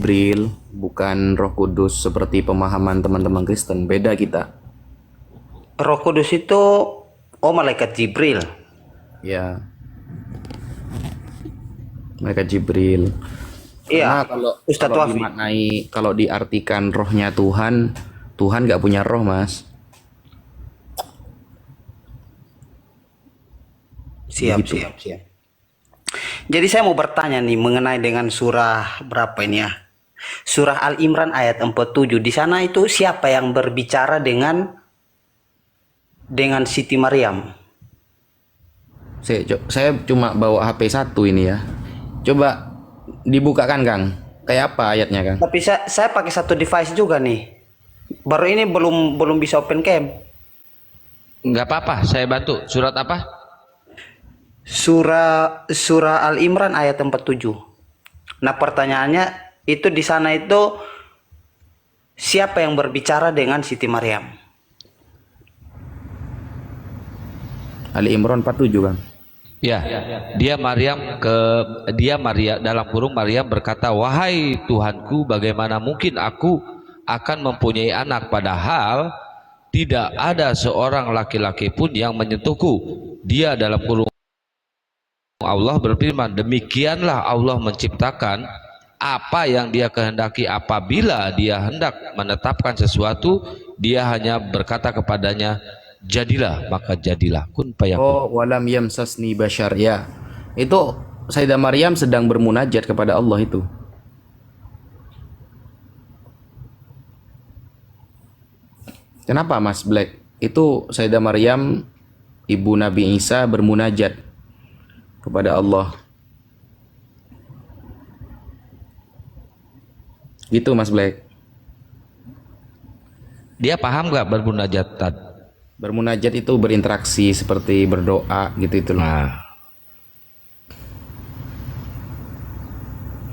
Jibril, bukan Roh Kudus seperti pemahaman teman-teman Kristen. Beda kita. Roh Kudus itu malaikat Jibril. Ya, mereka Jibril. Karena Iya, kalau Ustadz kalau Wafi. dimaknai, kalau diartikan rohnya Tuhan, Tuhan nggak punya roh, Mas. Siap, Begitu. siap, siap. Jadi saya mau bertanya nih mengenai dengan surah berapa ini ya? Surah Al-Imran ayat 47. Di sana itu siapa yang berbicara dengan Siti Maryam? Saya cuma bawa HP satu ini ya. Coba dibukakan, Kang. Kayak apa ayatnya, Kang? Tapi saya pakai satu device juga nih. Baru ini belum bisa open cam. Nggak apa-apa, saya bantu. Surat apa? Surah Al-Imran ayat 47. Nah, pertanyaannya itu di sana itu siapa yang berbicara dengan Siti Maryam? Ali Imran 47, Kang. Ya, dia Maria dalam kurung Maryam berkata, "Wahai Tuhanku, bagaimana mungkin aku akan mempunyai anak padahal tidak ada seorang laki-laki pun yang menyentuhku." Dia dalam kurung Allah berfirman, "Demikianlah Allah menciptakan apa yang Dia kehendaki. Apabila Dia hendak menetapkan sesuatu, Dia hanya berkata kepadanya, jadilah, maka jadilah." Kun fayakun. Oh, walam yamsasni bashar ya. Itu Sayyidah Maryam sedang bermunajat kepada Allah itu. Kenapa, Mas Black? Itu Sayyidah Maryam ibu Nabi Isa bermunajat kepada Allah. Gitu, Mas Black. Dia paham nggak bermunajat? Bermunajat itu berinteraksi seperti berdoa gitu itu loh. Nah,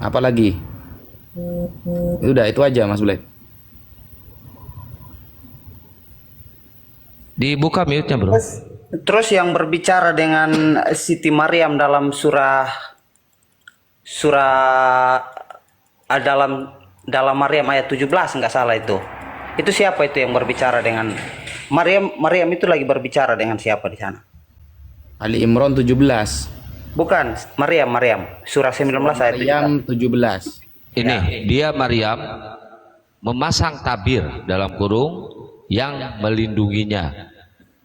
Apalagi? Udah itu aja, Mas Black. dibuka mute-nya, bro. Terus yang berbicara dengan Siti Maryam dalam surah dalam Maryam ayat 17 nggak salah itu. Itu siapa itu yang berbicara dengan Maryam itu lagi berbicara dengan siapa di sana? Ali Imran 17. Bukan, Maryam, surah 19 ayat 17. Maryam 17. Ini dia Maryam memasang tabir dalam kurung yang melindunginya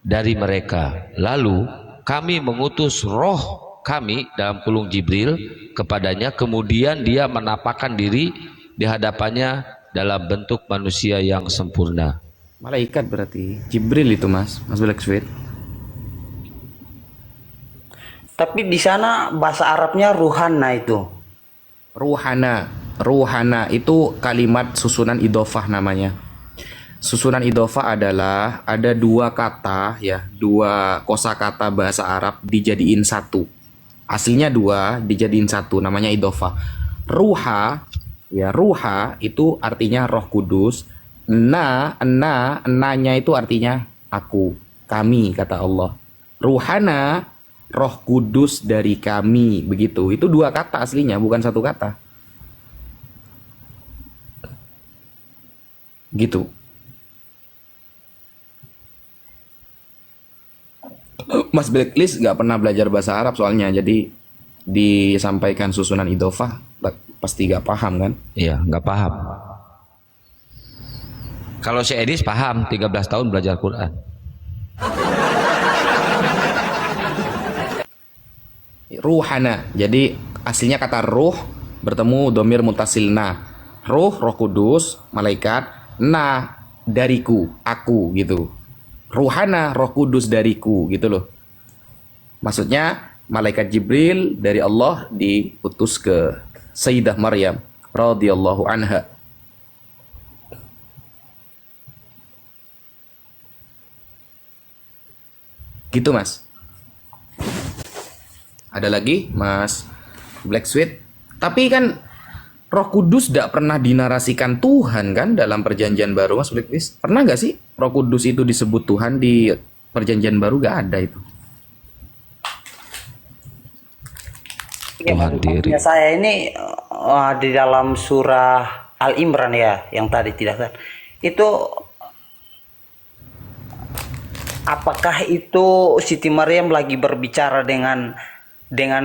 dari mereka. Lalu kami mengutus roh kami dalam kurung Jibril kepadanya, kemudian dia menampakkan diri di hadapannya dalam bentuk manusia yang sempurna. Malaikat berarti. Jibril itu, Mas Black Sweet. Tapi di sana bahasa Arabnya ruhana itu. Ruhana itu kalimat susunan idofah namanya. Susunan idofah adalah ada dua kata ya, dua kosakata bahasa Arab dijadiin satu. Aslinya dua dijadiin satu, namanya idofah. Ruha ya, ruha itu artinya Roh Kudus. Enanya itu artinya aku, kami kata Allah. Ruhana, Roh Kudus dari kami, begitu. Itu dua kata aslinya, bukan satu kata. Gitu. Mas Blacklist nggak pernah belajar bahasa Arab soalnya, jadi disampaikan susunan idofah pasti nggak paham kan? Iya, nggak paham. Kalau si Edis paham, 13 tahun belajar Quran. Ruhana, jadi aslinya kata ruh bertemu domir mutasilna. Ruh, Roh Kudus, malaikat, dariku, aku gitu. Ruhana, Roh Kudus dariku gitu loh. Maksudnya malaikat Jibril dari Allah diutus ke Sayyidah Maryam radhiyallahu anha. Gitu, Mas. Ada lagi, Mas Black Sweet. Tapi kan Roh Kudus tidak pernah dinarasikan Tuhan kan dalam perjanjian baru, Mas Black Sweet. Pernah nggak sih Roh Kudus itu disebut Tuhan di perjanjian baru? Gak ada itu. Tuhan diri. Ya, saya ini di dalam surah Al-Imran ya, yang tadi tidak kan. Itu apakah itu Siti Maryam lagi berbicara dengan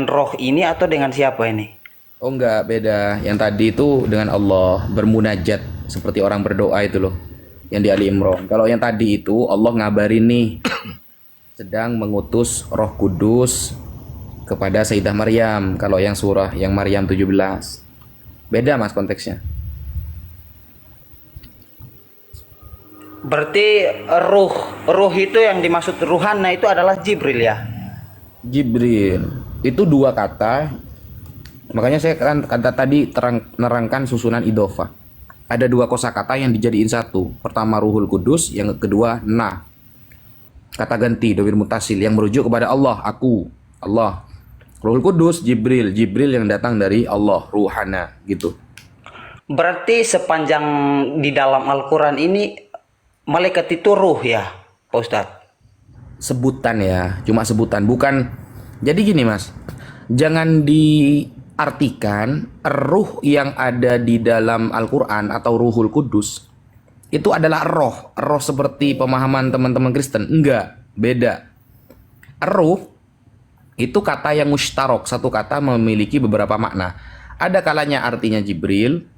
roh ini atau dengan siapa ini? Oh enggak, beda. Yang tadi itu dengan Allah bermunajat seperti orang berdoa itu loh. Yang di Ali Imran. Kalau yang tadi itu Allah ngabarin nih sedang mengutus Roh Kudus kepada Sayyidah Maryam. Kalau yang surah yang Maryam 17. Beda Mas konteksnya. Berarti ruh itu yang dimaksud ruhana itu adalah Jibril ya. Jibril itu dua kata. Makanya saya kan kata tadi nerangkan susunan idhofah. Ada dua kosakata yang dijadiin satu. Pertama Ruhul Kudus, yang kedua na. Kata ganti dhamir mutasil yang merujuk kepada Allah, aku, Allah. Ruhul Kudus, Jibril, Jibril yang datang dari Allah, ruhana gitu. Berarti sepanjang di dalam Al-Quran ini malaikat itu ruh ya, Pak Ustadz? Sebutan ya, cuma sebutan, bukan. Jadi gini Mas, jangan diartikan ruh yang ada di dalam Al-Quran atau Ruhul Kudus itu adalah roh seperti pemahaman teman-teman Kristen. Enggak, beda. Ruh itu kata yang mustarok, satu kata memiliki beberapa makna. Ada kalanya artinya Jibril,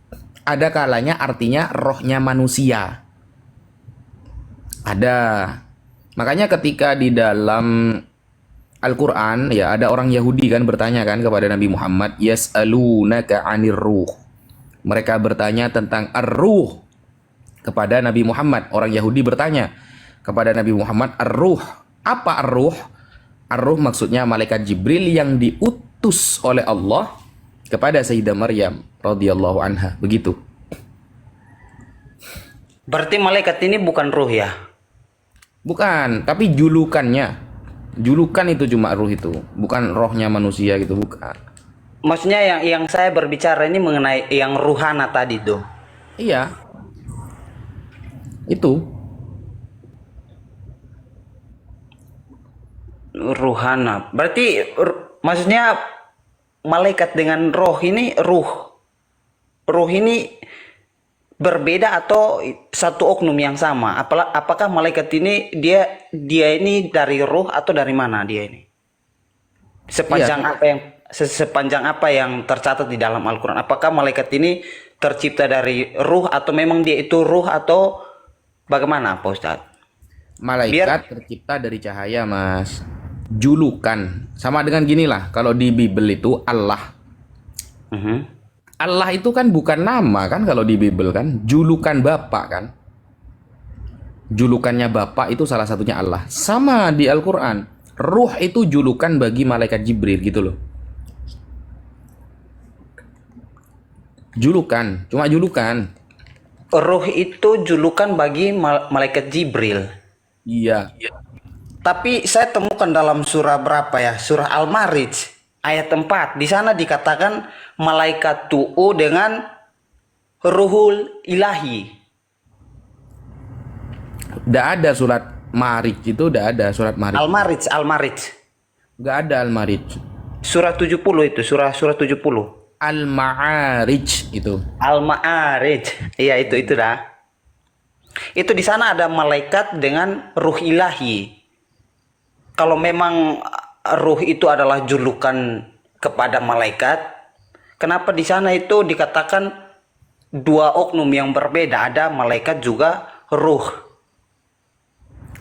ada kalanya artinya rohnya manusia. Ada. Makanya ketika di dalam Al-Quran ya ada orang Yahudi kan bertanya kan kepada Nabi Muhammad, yas'alunaka 'anir ruh. Mereka bertanya tentang ar-ruh kepada Nabi Muhammad. Orang Yahudi bertanya kepada Nabi Muhammad, ar-ruh. Apa ar-ruh? Ar-ruh maksudnya malaikat Jibril yang diutus oleh Allah kepada Sayyidah Maryam radhiyallahu anha. Begitu. Berarti malaikat ini bukan ruh ya? Bukan, tapi julukannya. Julukan itu cuma ruh itu, bukan rohnya manusia gitu, bukan. Maksudnya yang saya berbicara ini mengenai yang ruhana tadi tuh. Iya. Itu. Ruhana. Berarti maksudnya malaikat dengan roh ini ruh ini berbeda atau satu oknum yang sama? Apakah malaikat ini dia ini dari ruh atau dari mana dia ini? Sepanjang apa yang tercatat di dalam Al-Quran? Apakah malaikat ini tercipta dari ruh atau memang dia itu ruh atau bagaimana, Pak Ustadz? Malaikat tercipta dari cahaya, Mas. Julukan sama dengan gini lah. Kalau di Bible itu Allah. Allah itu kan bukan nama kan kalau di Bible kan, julukan Bapa kan. Julukannya Bapa itu salah satunya Allah. Sama di Al-Qur'an, ruh itu julukan bagi malaikat Jibril gitu loh. Julukan, cuma julukan. Ruh itu julukan bagi malaikat Jibril. Iya. Tapi saya temukan dalam surah berapa ya? Surah Al-Ma'arij ayat 4. Di sana dikatakan malaikat tu'u dengan ruhul ilahi. Tidak ada surat Ma'arij itu, tidak ada surat Ma'arij. Al-Ma'arij. Nggak ada Al-Ma'arij. Surah 70 itu, surah 70. Al-Ma'arij itu. Al-Ma'arij. Iya itu dah. Itu di sana ada malaikat dengan ruh ilahi. Kalau memang ruh itu adalah julukan kepada malaikat, kenapa di sana itu dikatakan dua oknum yang berbeda? Ada malaikat juga ruh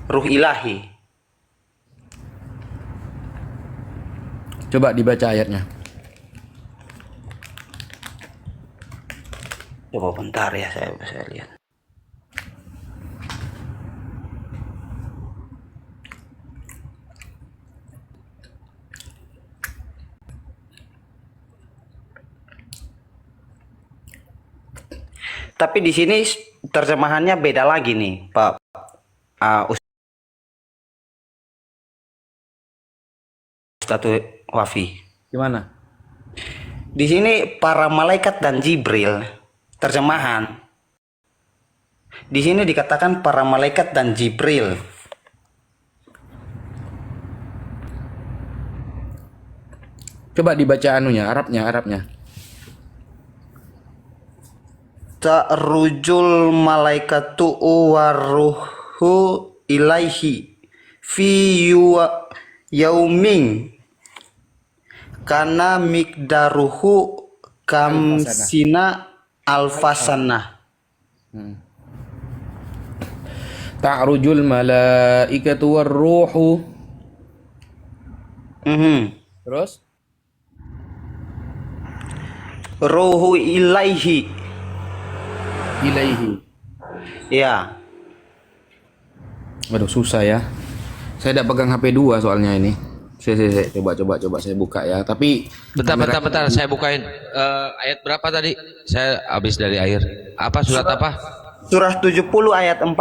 ilahi. Coba dibaca ayatnya. Coba bentar ya, saya lihat. Tapi di sini terjemahannya beda lagi nih, Pak Ustadz Wafi. Gimana? Di sini para malaikat dan Jibril, terjemahan. Di sini dikatakan para malaikat dan Jibril. Coba dibaca anunya, Arabnya. Ta'rujul malaikatu waruhu ilaihi fi yaumin kana mikdaruhu kamsina alfasanah. Ta'rujul malaikatu warruhu. Terus? Ruhu ilaihi. Ilaihi. Ya. Waduh, susah ya. Saya tidak pegang HP 2 soalnya ini. Saya coba saya buka ya. Tapi Bentar, saya bukain. Ayat berapa tadi? Saya habis dari air. Apa surat apa? Surah 70 ayat 4.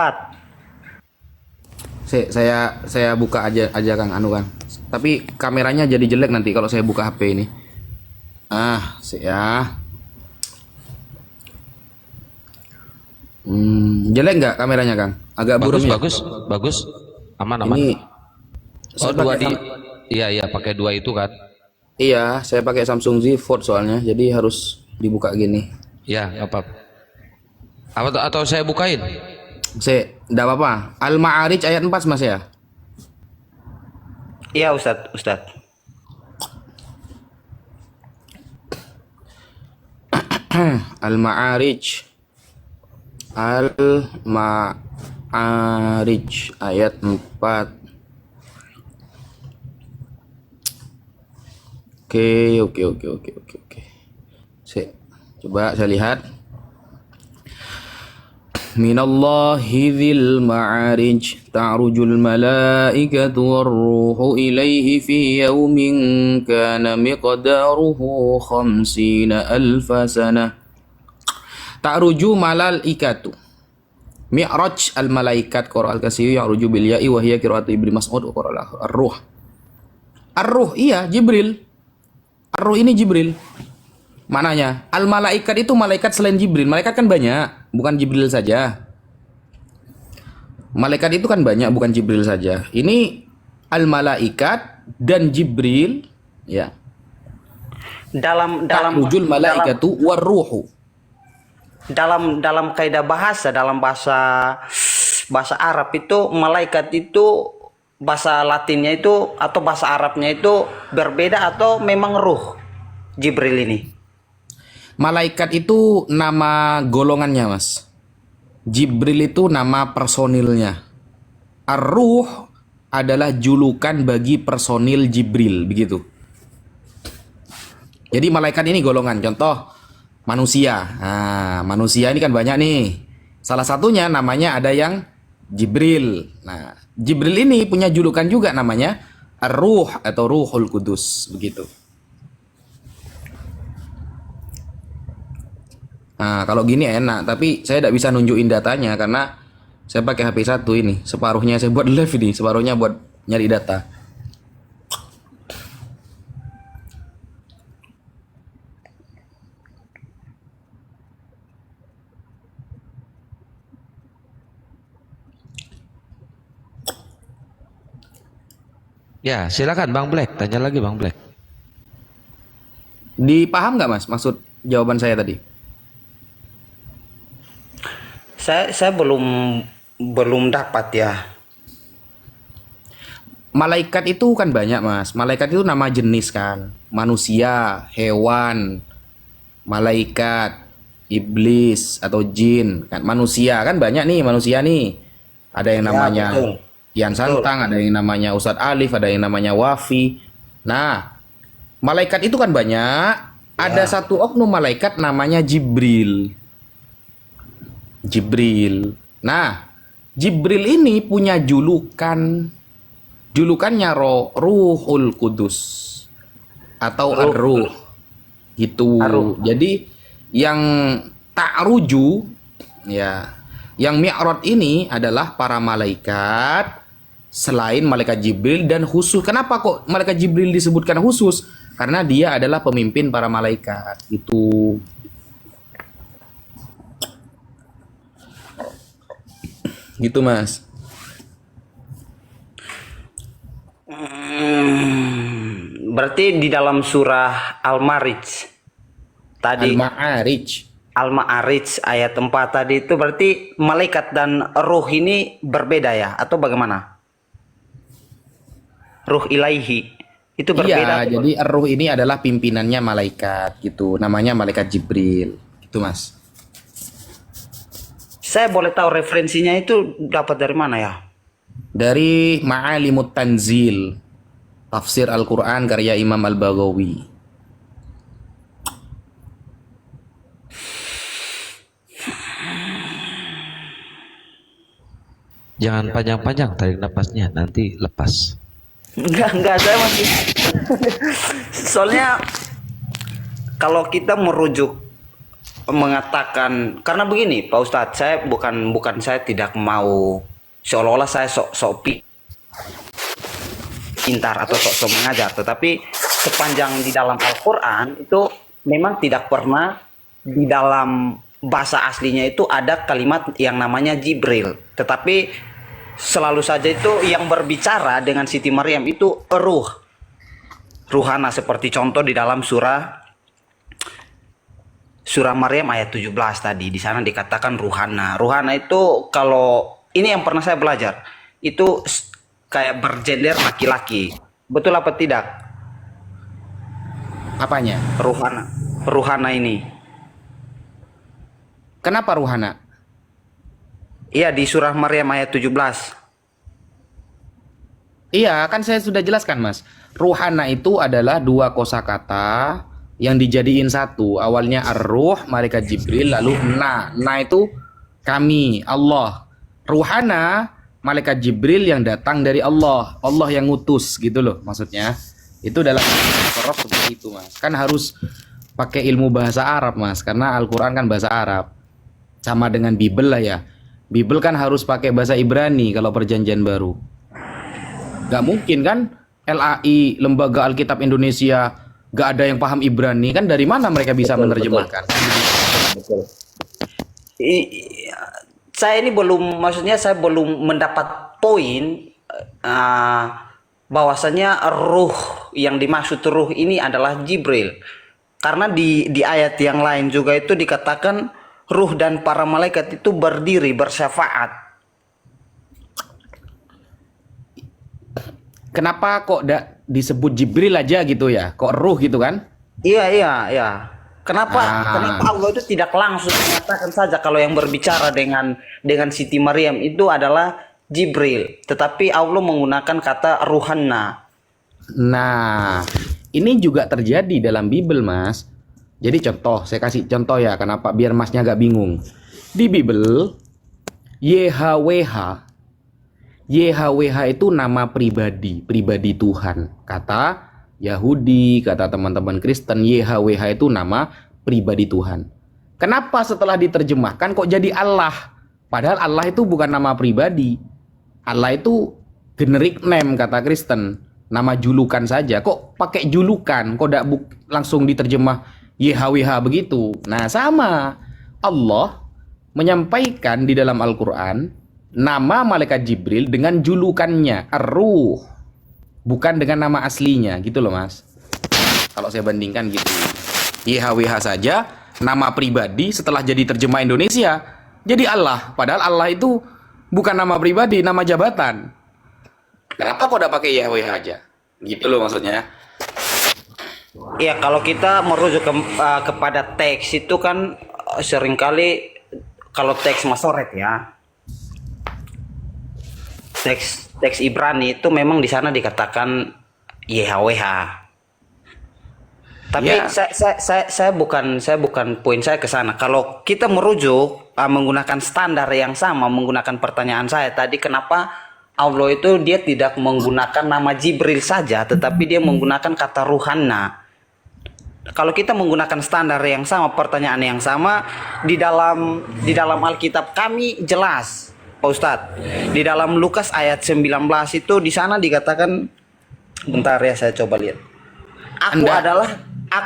Saya buka aja Kang anu Kang. Tapi kameranya jadi jelek nanti kalau saya buka HP ini. Jelek nggak kameranya Kang? Agak burem ya? Bagus. Aman. Ini Oh, saya dua pakai Iya, pakai dua itu kan. Iya, saya pakai Samsung Z Fold soalnya, jadi harus dibuka gini. Ya, nggak apa-apa. Atau saya bukain? Enggak apa-apa. Al-Ma'arij ayat 4 Mas ya? Iya Ustadz. Al-Ma'arij ayat 4. Oke. Coba saya lihat. Minallahi dzil ma'arij ta'rujul malaikatu warruhu ilaihi fi yaumin kana miqdaruhu 50,000 sanah. Ta'ruju malaikatu. Mi'raj al malaikat qara al kasir ya'ruju bil ya'i wa hiya qira'atu Ibnu Mas'ud wa qara ar-ruh. Ar-ruh iya Jibril. Ar-ruh ini Jibril. Maknanya, al-malaikat itu malaikat selain Jibril. Malaikat kan banyak, bukan Jibril saja. Malaikat itu kan banyak, bukan Jibril saja. Ini al-malaikat dan Jibril, ya. Dalam Ta'rujul malaikatu warruhu. Dalam kaidah bahasa, dalam bahasa Arab itu malaikat itu bahasa Latinnya itu atau bahasa Arabnya itu berbeda atau memang ruh Jibril ini? Malaikat itu nama golongannya, Mas. Jibril itu nama personilnya. Ar-ruh adalah julukan bagi personil Jibril, begitu. Jadi malaikat ini golongan. Contoh, manusia. Nah, manusia ini kan banyak nih. Salah satunya namanya ada yang Jibril. Nah, Jibril ini punya julukan juga namanya Ar-ruh atau Ruhul Kudus, begitu. Nah, kalau gini enak, tapi saya tidak bisa nunjukin datanya karena saya pakai HP 1 ini. Separuhnya saya buat live ini, separuhnya buat nyari data. Ya, silakan Bang Black, tanya lagi Bang Black. Dipaham nggak Mas maksud jawaban saya tadi? Saya belum dapat ya. Malaikat itu kan banyak Mas. Malaikat itu nama jenis kan. Manusia, hewan, malaikat, iblis atau jin kan. Manusia kan banyak nih manusia nih. Ada yang namanya betul. Kian Santang, ada yang namanya Ustadz Alif, ada yang namanya Wafi. Nah, malaikat itu kan banyak. Ada satu oknum malaikat namanya Jibril. Nah, Jibril ini punya julukan. Julukannya Ruhul Kudus atau Ar-Ruh. Gitu. Jadi yang ta'ruju ya, yang mi'raj ini adalah para malaikat selain malaikat Jibril dan khusus. Kenapa kok malaikat Jibril disebutkan khusus? Karena dia adalah pemimpin para malaikat. Gitu. Gitu Mas. Berarti di dalam surah Al-Ma'arij tadi, Al-Ma'arij. Al-Ma'arij ayat 4 tadi itu berarti malaikat dan ruh ini berbeda ya atau bagaimana? Ruh ilaihi itu berbeda. Iya, jadi ruh ini adalah pimpinannya malaikat gitu. Namanya malaikat Jibril. Gitu, Mas. Saya boleh tahu referensinya itu dapat dari mana ya? Dari Ma'alimut Tanzil, tafsir Al-Quran karya Imam Al-Baghawi. Jangan panjang-panjang tarik napasnya, nanti lepas. Enggak, saya masih. Soalnya kalau kita merujuk mengatakan, karena begini Pak Ustadz, saya bukan saya tidak mau seolah-olah saya sok pintar atau sok mengajar, tetapi sepanjang di dalam Al-Quran itu memang tidak pernah di dalam bahasa aslinya itu ada kalimat yang namanya Jibril, tetapi selalu saja itu yang berbicara dengan Siti Maryam itu ruhana, seperti contoh di dalam surah Maryam ayat 17 tadi, di sana dikatakan ruhana. Ruhana itu kalau ini yang pernah saya belajar itu kayak bergender laki-laki. Betul apa tidak? Apanya? Ruhana ini. Kenapa ruhana? Iya, di surah Maryam ayat 17. Iya, kan saya sudah jelaskan, Mas. Ruhana itu adalah dua kosakata yang dijadiin satu. Awalnya ar-ruh, malaikat Jibril, lalu na. Na itu kami, Allah. Ruhana, malaikat Jibril yang datang dari Allah. Allah yang ngutus gitu loh maksudnya. Itu dalam Al-Qur'an seperti itu, Mas. Kan harus pakai ilmu bahasa Arab, Mas, karena Al-Qur'an kan bahasa Arab. Sama dengan Bible lah ya. Bible kan harus pakai bahasa Ibrani kalau perjanjian baru. Gak mungkin kan LAI, Lembaga Alkitab Indonesia, gak ada yang paham Ibrani. Kan dari mana mereka bisa menerjemahkan? Betul. Saya ini maksudnya saya belum mendapat poin bahwasanya ruh yang dimaksud ruh ini adalah Jibril. Karena di ayat yang lain juga itu dikatakan ruh dan para malaikat itu berdiri bersyafaat. Kenapa kok disebut Jibril aja gitu ya? Kok ruh gitu kan? Iya. Kenapa Allah itu tidak langsung mengatakan saja kalau yang berbicara dengan Siti Maryam itu adalah Jibril, tetapi Allah menggunakan kata ruhanna. Nah, ini juga terjadi dalam Bible, Mas. Jadi contoh, saya kasih contoh ya, kenapa biar Masnya gak bingung. Di Bible, YHWH itu nama pribadi Tuhan. Kata Yahudi, kata teman-teman Kristen, YHWH itu nama pribadi Tuhan. Kenapa setelah diterjemahkan kok jadi Allah? Padahal Allah itu bukan nama pribadi. Allah itu generic name kata Kristen, nama julukan saja. Kok pakai julukan? Kok tidak langsung diterjemah YHWH begitu? Nah, sama. Allah menyampaikan di dalam Al-Quran nama malaikat Jibril dengan julukannya, ar-ruh, bukan dengan nama aslinya, gitu loh, Mas. Kalau saya bandingkan gitu. YHWH saja nama pribadi, setelah jadi terjemah Indonesia jadi Allah, padahal Allah itu bukan nama pribadi, nama jabatan. Kenapa kok udah pakai YHWH aja? Gitu loh maksudnya. Iya, kalau kita merujuk kepada teks itu kan seringkali kalau teks Masoret ya, teks Ibrani itu memang di sana dikatakan YHWH. Tapi ya, saya bukan poin saya ke sana. Kalau kita merujuk menggunakan standar yang sama, menggunakan pertanyaan saya tadi, kenapa Allah itu dia tidak menggunakan nama Jibril saja, tetapi dia menggunakan kata ruhanna. Kalau kita menggunakan standar yang sama, pertanyaan yang sama, di dalam Alkitab kami jelas, Pak Ustadz, di dalam Lukas ayat 19 itu di sana dikatakan, bentar ya saya coba lihat.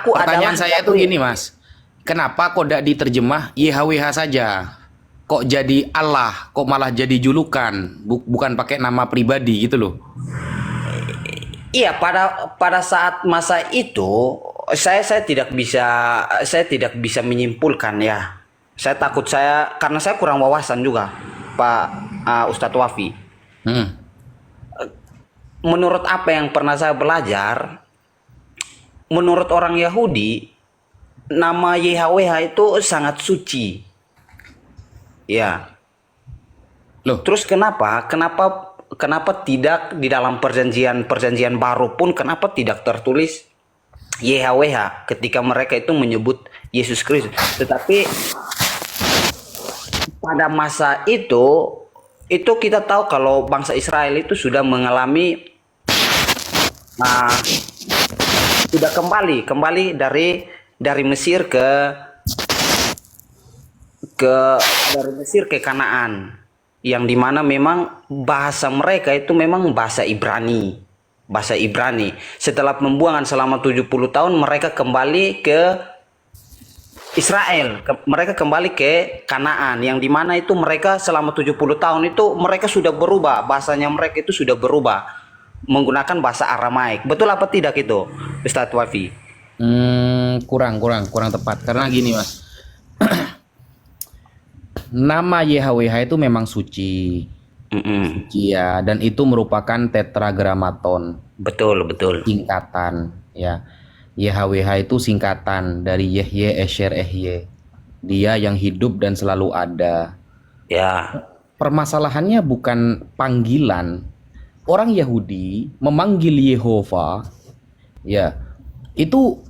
Pertanyaan saya itu gini, Mas. Kenapa kok tidak diterjemah YHWH saja? Kok jadi Allah? Kok malah jadi julukan? Bukan pakai nama pribadi gitu loh. Iya, pada saat masa itu saya tidak bisa menyimpulkan ya. Saya takut karena saya kurang wawasan juga, Pak Ustadz Wafi. Hmm. Menurut apa yang pernah saya belajar, menurut orang Yahudi, nama YHWH itu sangat suci. Ya. Loh, Terus kenapa tidak di dalam perjanjian baru pun kenapa tidak tertulis YHWH ketika mereka itu menyebut Yesus Kristus? Tetapi pada masa itu kita tahu kalau bangsa Israel itu sudah mengalami sudah kembali dari Mesir dari Mesir ke Kanaan, yang dimana memang bahasa mereka itu memang bahasa Ibrani. Setelah pembuangan selama 70 tahun mereka kembali ke Israel, mereka kembali ke Kanaan, yang dimana itu mereka selama 70 tahun itu mereka sudah berubah, bahasanya mereka itu sudah berubah menggunakan bahasa Aramaik. Betul apa tidak itu, Ustadz Wafi? kurang tepat karena gini mas. Nama YHWH itu memang suci. Suci ya, dan itu merupakan tetragrammaton. Betul. Singkatan ya. YHWH itu singkatan dari Yehye Esher Ehye. Dia yang hidup dan selalu ada. Ya. Permasalahannya bukan panggilan. Orang Yahudi memanggil Yehova ya, itu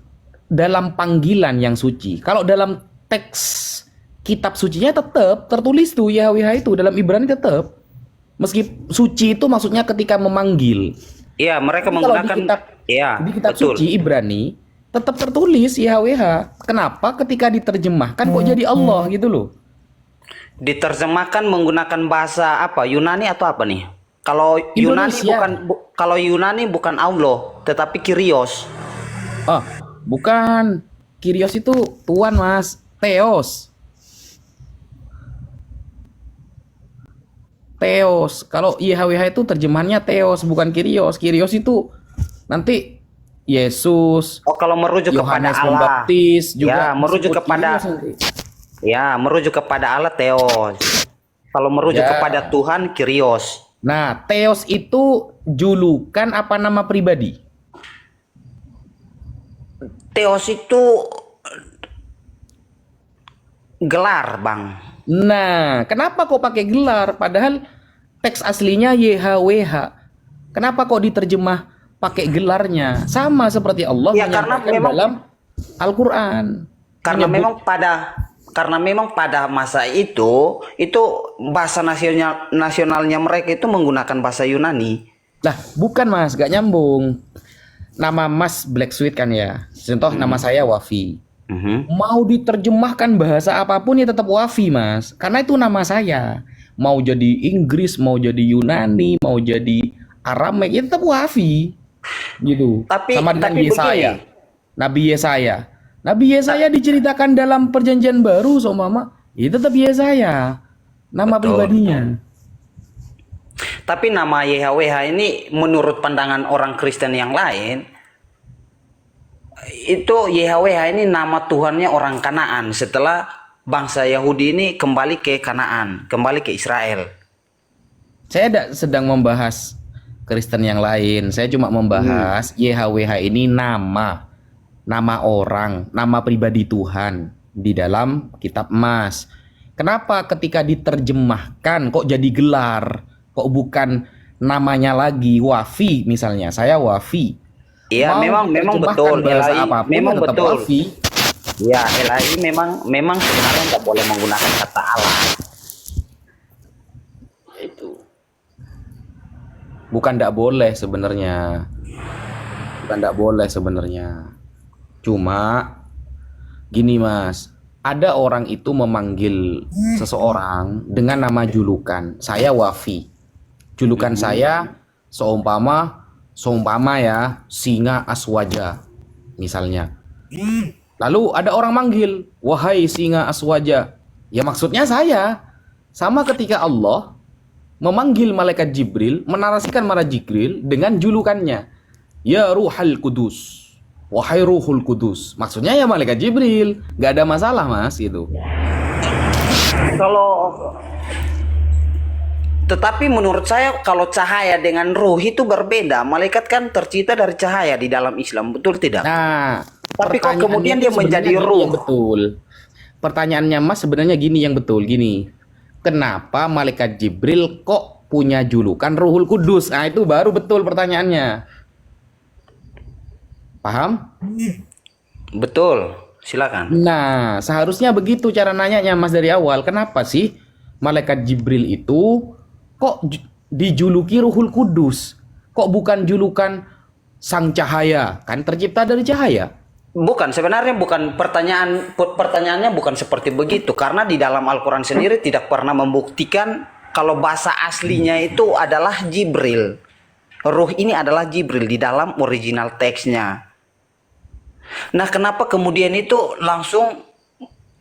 dalam panggilan yang suci. Kalau dalam teks kitab sucinya tetap tertulis tuh YHWH itu dalam Ibrani tetap. Meski suci itu maksudnya ketika memanggil. Iya, mereka Tapi kalau menggunakan di kitab betul. suci Ibrani tetap tertulis YHWH. Kenapa ketika diterjemahkan kok jadi Allah gitu loh? Diterjemahkan menggunakan bahasa apa? Yunani atau apa nih? Kalau Yunani Indonesia. kalau Yunani bukan Allah, tetapi Kyrios. Oh, bukan. Kyrios itu Tuhan, Mas. Theos. Theos. Kalau YHWH itu terjemahannya Theos, bukan Kyrios. Kyrios itu nanti Yesus, Oh, kalau merujuk kepada Yohanes Allah. Pembaptis juga Ya, merujuk disebut kepada Kyrios nanti. Ya, merujuk kepada Allah Theos. Kalau merujuk Ya. kepada Tuhan Kyrios. Nah, Theos itu julukan apa nama pribadi? Theos itu gelar, Bang. Nah, kenapa kok pakai gelar? Padahal teks aslinya YHWH. Kenapa kok diterjemah pakai gelarnya? Sama seperti Allah Ya, karena menyampaikan memang- dalam Al-Quran. Karena Menyebut- memang pada masa itu bahasa nasionalnya mereka itu menggunakan bahasa Yunani. Lah, bukan Mas, gak nyambung. Nama Mas Black Sweet kan ya. Contoh nama saya Wafi. Mau diterjemahkan bahasa apapun ya tetap Wafi, Mas. Karena itu nama saya. Mau jadi Inggris, mau jadi Yunani, mau jadi Aramek, ya tetap Wafi. Gitu. Sama dengan tapi Yesaya. begini. Nabi Yesaya diceritakan dalam perjanjian baru Mama. Ya tetap Yesaya. Nama Betul. pribadinya. Tapi nama YHWH ini menurut pandangan orang Kristen yang lain, itu YHWH ini nama Tuhannya orang Kanaan setelah bangsa Yahudi ini kembali ke Kanaan, kembali ke Israel. Saya tidak sedang membahas Kristen yang lain. Saya cuma membahas YHWH ini nama orang, nama pribadi Tuhan di dalam kitab emas. Kenapa ketika diterjemahkan kok jadi gelar? Kok bukan namanya lagi Wafi misalnya? Saya Wafi. Iya, memang diterjemahkan betul. bahasa Elahi, apapun memang ya tetap betul. Wafi. Ya, Elahi memang sebenarnya nggak boleh menggunakan kata Allah. Itu. Bukan tidak boleh sebenarnya. Bukan tidak boleh sebenarnya. Cuma gini Mas, ada orang itu memanggil seseorang dengan nama julukan. Saya Wafi. Julukan saya seumpama ya Singa Aswaja misalnya. Lalu ada orang manggil, wahai Singa Aswaja. Ya maksudnya saya. Sama ketika Allah memanggil malaikat Jibril, menarasikan malaikat Jibril dengan julukannya. ya ruhal kudus, wahai ruhul kudus. Maksudnya ya malaikat Jibril, nggak ada masalah mas gitu. Kalau tetapi menurut saya kalau cahaya dengan ruh itu berbeda. Malaikat kan tercipta dari cahaya di dalam Islam, betul tidak? Nah, Tapi kok pertanyaannya kemudian itu dia menjadi sebenarnya gini ruh? yang betul. Pertanyaannya mas sebenarnya gini yang betul, gini. Kenapa malaikat Jibril kok punya julukan Ruhul Kudus? Nah itu baru betul pertanyaannya. Paham? Betul. Silakan. Nah, seharusnya begitu cara nanyanya Mas dari awal. Kenapa sih malaikat Jibril itu kok dijuluki Ruhul Kudus? Kok bukan julukan Sang Cahaya? Kan tercipta dari cahaya. Bukan, sebenarnya bukan pertanyaannya bukan seperti begitu, karena di dalam Al-Quran sendiri tidak pernah membuktikan kalau bahasa aslinya itu adalah Jibril. Ruh ini adalah Jibril di dalam original teksnya. Nah, kenapa kemudian itu langsung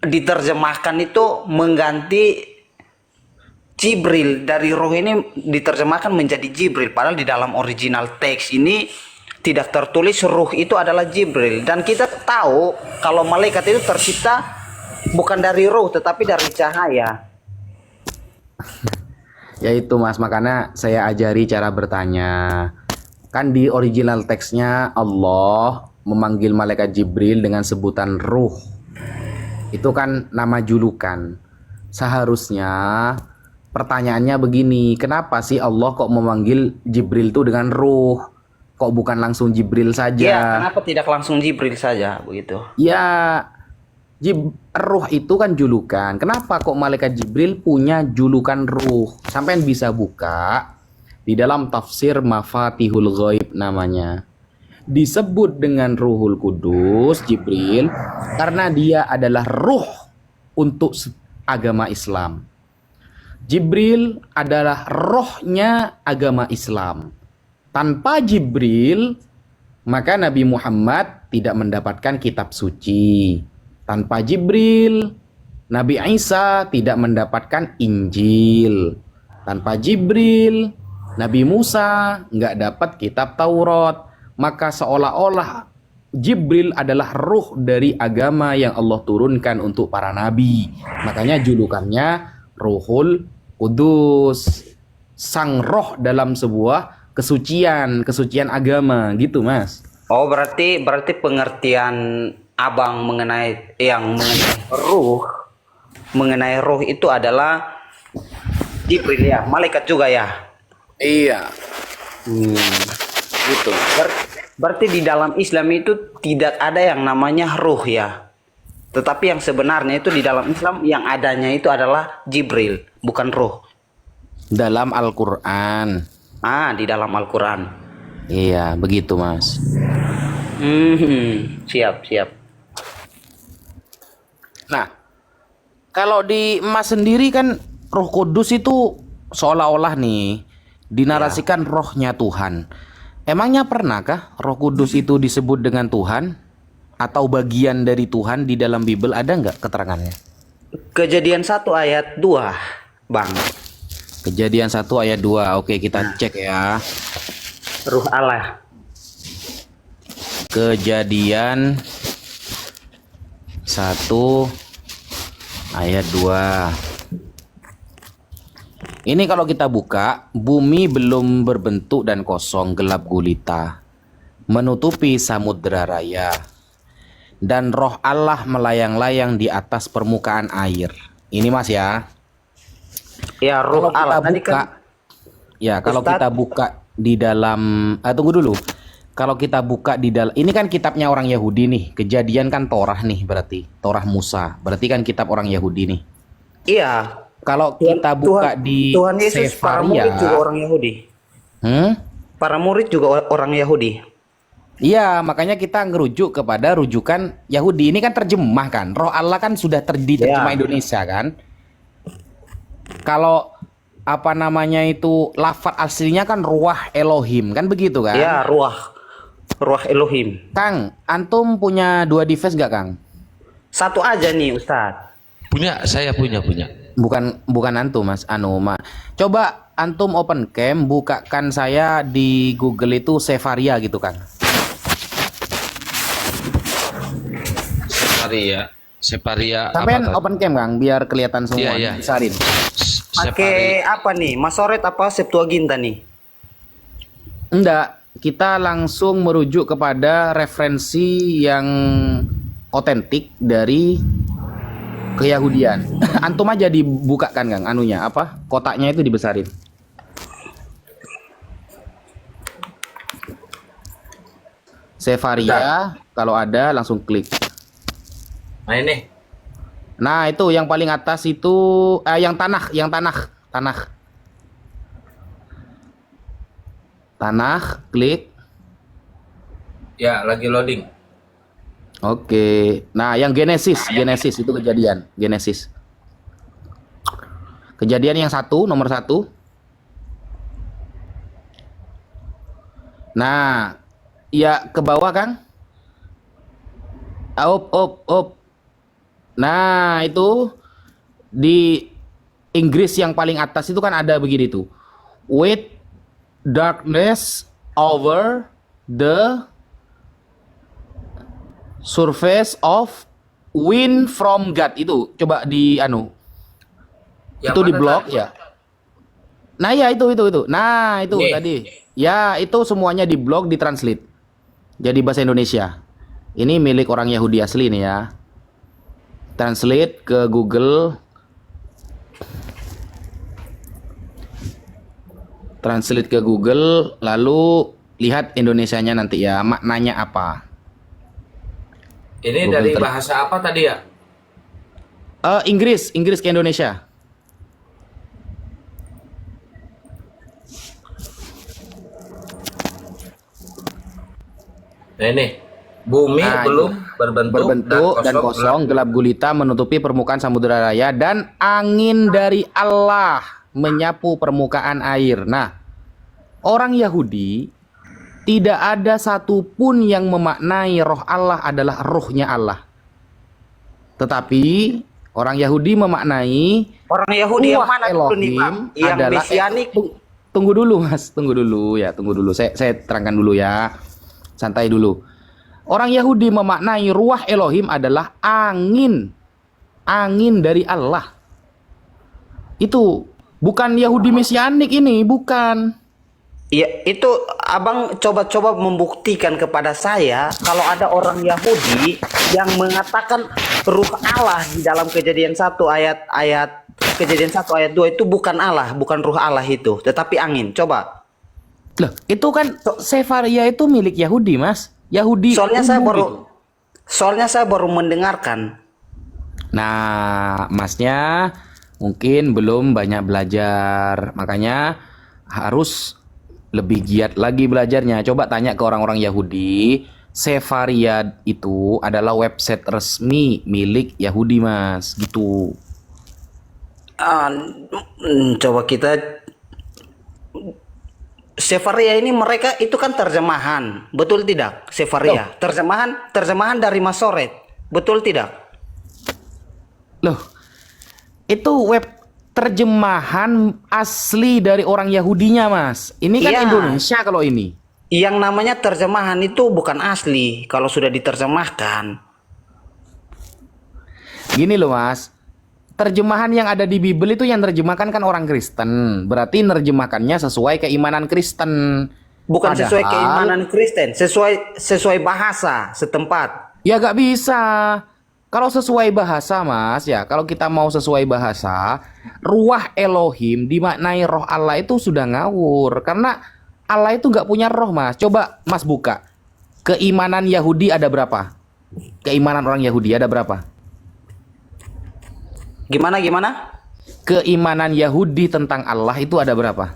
diterjemahkan itu mengganti Jibril, dari ruh ini diterjemahkan menjadi Jibril, padahal di dalam original teks ini tidak tertulis ruh itu adalah Jibril. Dan kita tahu kalau malaikat itu tercipta bukan dari ruh tetapi dari cahaya. Ya itu mas, makanya saya ajari cara bertanya. Kan di original teksnya Allah memanggil malaikat Jibril dengan sebutan ruh. Itu kan nama julukan. Seharusnya pertanyaannya begini, kenapa sih Allah kok memanggil Jibril itu dengan ruh? Kok bukan langsung Jibril saja? Ya, kenapa tidak langsung Jibril saja begitu? Ya, ruh itu kan julukan. Kenapa kok malaikat Jibril punya julukan ruh? Sampai bisa buka di dalam tafsir Mafatihul Ghaib namanya. Disebut dengan Ruhul Kudus Jibril karena dia adalah ruh untuk agama Islam. Jibril adalah rohnya agama Islam. Tanpa Jibril, maka Nabi Muhammad tidak mendapatkan kitab suci. Tanpa Jibril, Nabi Isa tidak mendapatkan Injil. Tanpa Jibril, Nabi Musa nggak dapat kitab Taurat. Maka seolah-olah Jibril adalah ruh dari agama yang Allah turunkan untuk para nabi. Makanya julukannya Ruhul Kudus, sang roh dalam sebuah kesucian agama gitu mas. Oh, berarti pengertian abang mengenai ruh itu adalah Jibril ya, malaikat juga ya. Iya. Gitu. Berarti di dalam Islam itu tidak ada yang namanya ruh ya. Tetapi yang sebenarnya itu di dalam Islam yang adanya itu adalah Jibril, bukan ruh. Dalam Al-Quran. Di dalam Al-Quran. Iya, begitu mas. Siap. Nah, kalau di Mas sendiri kan Roh Kudus itu seolah-olah nih dinarasikan rohnya Tuhan. Emangnya pernahkah Roh Kudus itu disebut dengan Tuhan atau bagian dari Tuhan di dalam Bible, ada nggak keterangannya? Kejadian 1 ayat 2, Bang. Kejadian 1 ayat 2. Oke, kita cek ya. Ruh Allah. Kejadian 1 ayat 2. Ini kalau kita buka, bumi belum berbentuk dan kosong, gelap gulita, menutupi samudera raya, dan roh Allah melayang-layang di atas permukaan air. Ini mas ya. Ya, ruh Kalau Allah. kita Tadi buka, kan ya kalau Ustadz, kita buka di dalam, tunggu dulu. Kalau kita buka di dalam, ini kan kitabnya orang Yahudi nih. Kejadian kan Torah nih berarti, Torah Musa. Berarti kan kitab orang Yahudi nih. iya. Kalau kita buka di Tuhan Yesus, para murid juga orang Yahudi. Para murid juga orang Yahudi. Iya, makanya kita ngerujuk kepada rujukan Yahudi. Ini kan terjemah kan. Roh Allah kan sudah diterjemah Indonesia kan. Kalau apa namanya itu lafaz aslinya kan ruah Elohim kan begitu kan? Ya, ruah Elohim. Kang, antum punya 2 device nggak Kang? Satu aja nih Ustadz. Saya punya. Bukan antum mas, Coba antum open cam, bukakan saya di Google itu Sefaria gitu kan. Separia Sampean apa tadi? open cam Kang, biar kelihatan semua. Iya. Besarin. Pakai apa nih? Masoret apa Septuaginta nih? Enggak, kita langsung merujuk kepada referensi yang otentik dari keyahudian. Antum aja dibukakan Kang, anunya apa? Kotaknya itu dibesarin. Sefaria, kalau ada langsung klik. Nah ini. Nah, itu yang paling atas itu yang tanah. Tanah, klik. Ya, lagi loading. Oke. Nah, yang Genesis itu kejadian, Genesis. Kejadian yang nomor 1. Nah, ya ke bawah Kang. Up. Nah, itu di Inggris yang paling atas itu kan ada begini tuh. With darkness over the surface of wind from God. Itu coba di Yang itu di mana blog tadi? ya. Nah, ya itu. Nah, itu Nih. tadi. Ya, itu semuanya di blog, ditranslate jadi bahasa Indonesia. Ini milik orang Yahudi asli nih ya. Translate ke Google. Translate ke Google, lalu lihat Indonesianya nanti ya, maknanya apa. Ini Google dari Trans- bahasa apa tadi ya? Inggris ke Indonesia. Nah ini. Bumi Nah, belum berbentuk dan kosong, gelap gulita menutupi permukaan samudera raya, dan angin dari Allah menyapu permukaan air. Nah, orang Yahudi tidak ada satupun yang memaknai roh Allah adalah rohnya Allah. Tetapi orang Yahudi memaknai Orang Yahudi yang ruah mana dulu nih, Pak? Elohim Yang adalah mesianik. tunggu dulu Mas, tunggu dulu. Saya terangkan dulu ya. Santai dulu. Orang Yahudi memaknai ruah Elohim adalah angin dari Allah. Itu bukan Yahudi mesianik ini, bukan. Ya, itu abang coba-coba membuktikan kepada saya kalau ada orang Yahudi yang mengatakan ruh Allah di dalam Kejadian 1 ayat Kejadian 1 ayat 2 itu bukan Allah, bukan ruh Allah itu, tetapi angin. Coba. Loh, itu kan Sefaria itu milik Yahudi, Mas. Yahudi. Soalnya umum saya baru mendengarkan. Nah, Masnya mungkin belum banyak belajar, makanya harus lebih giat lagi belajarnya. Coba tanya ke orang-orang Yahudi, Sefaria itu adalah website resmi milik Yahudi, Mas. Gitu. Coba kita Sefaria ini mereka itu kan terjemahan, betul tidak? Sefaria, terjemahan dari Masoret, betul tidak? Loh, itu web terjemahan asli dari orang Yahudinya, Mas. Ini kan Iya. Indonesia kalau ini. Yang namanya terjemahan itu bukan asli kalau sudah diterjemahkan. Gini loh, Mas. Terjemahan yang ada di Bible itu yang terjemahkan kan orang Kristen. Berarti nerjemahkannya sesuai keimanan Kristen. Bukan sesuai Padahal- keimanan Kristen, sesuai bahasa setempat. Ya gak bisa. Kalau sesuai bahasa, Mas, ya kalau kita mau sesuai bahasa, ruah Elohim dimaknai roh Allah itu sudah ngawur. Karena Allah itu gak punya roh, Mas. Coba Mas buka. Keimanan Yahudi ada berapa? Keimanan orang Yahudi ada berapa? Gimana? Keimanan Yahudi tentang Allah itu ada berapa?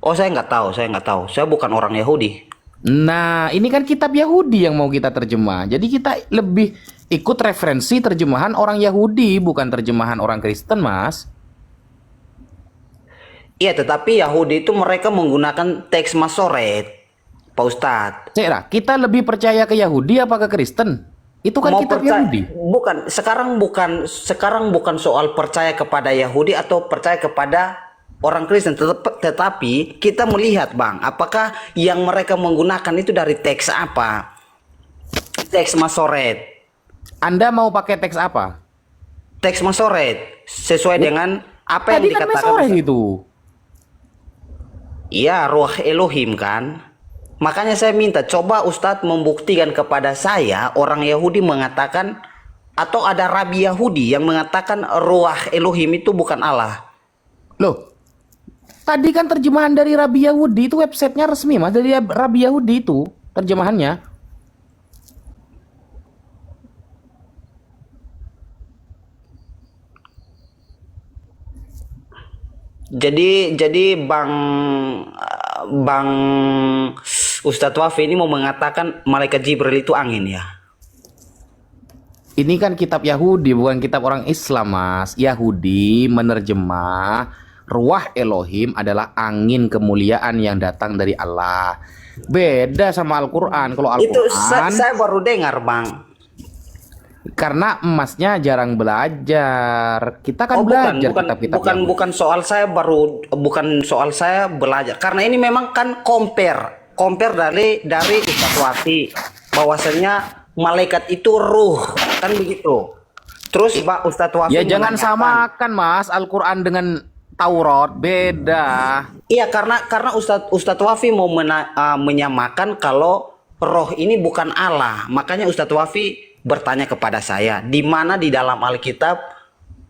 Oh, saya nggak tahu. Saya bukan orang Yahudi. Nah, ini kan kitab Yahudi yang mau kita terjemah. Jadi kita lebih ikut referensi terjemahan orang Yahudi, bukan terjemahan orang Kristen, Mas. Iya, tetapi Yahudi itu mereka menggunakan teks Masoret, Pak Ustadz. Cera, kita lebih percaya ke Yahudi apa ke Kristen? Itu kan kitab Yahudi. Sekarang bukan soal percaya kepada Yahudi atau percaya kepada orang Kristen, tetapi kita melihat Bang, apakah yang mereka menggunakan itu dari teks apa? Teks Masoret. Anda mau pakai teks apa? Teks Masoret sesuai dengan apa yang Tadi kan dikatakan. Masoreh itu. Iya, Ruh Elohim kan. Makanya saya minta coba Ustadz membuktikan kepada saya orang Yahudi mengatakan atau ada Rabi Yahudi yang mengatakan Ruh Elohim itu bukan Allah. Loh, tadi kan terjemahan dari Rabi Yahudi itu websitenya resmi mas, dari Rabi Yahudi itu terjemahannya. Jadi Bang Ustadz Wafi ini mau mengatakan malaikat Jibril itu angin ya? Ini kan kitab Yahudi, bukan kitab orang Islam mas. Yahudi menerjemah Ruah Elohim adalah angin kemuliaan yang datang dari Allah. Beda sama Al-Quran. Kalau Itu Al-Quran, saya baru dengar Bang. karena emasnya jarang belajar. Kita kan belajar kitab-kitab Yahudi. bukan soal saya belajar karena ini memang kan compare dari Ustadz Wafi bahwasanya malaikat itu ruh kan begitu. Terus Pak Ustadz Wafi Ya jangan menanyakan- samakan mas Al-Quran dengan Taurat, beda. Iya karena Ustadz Wafi mau menyamakan kalau roh ini bukan Allah. Makanya Ustadz Wafi bertanya kepada saya, di mana di dalam Alkitab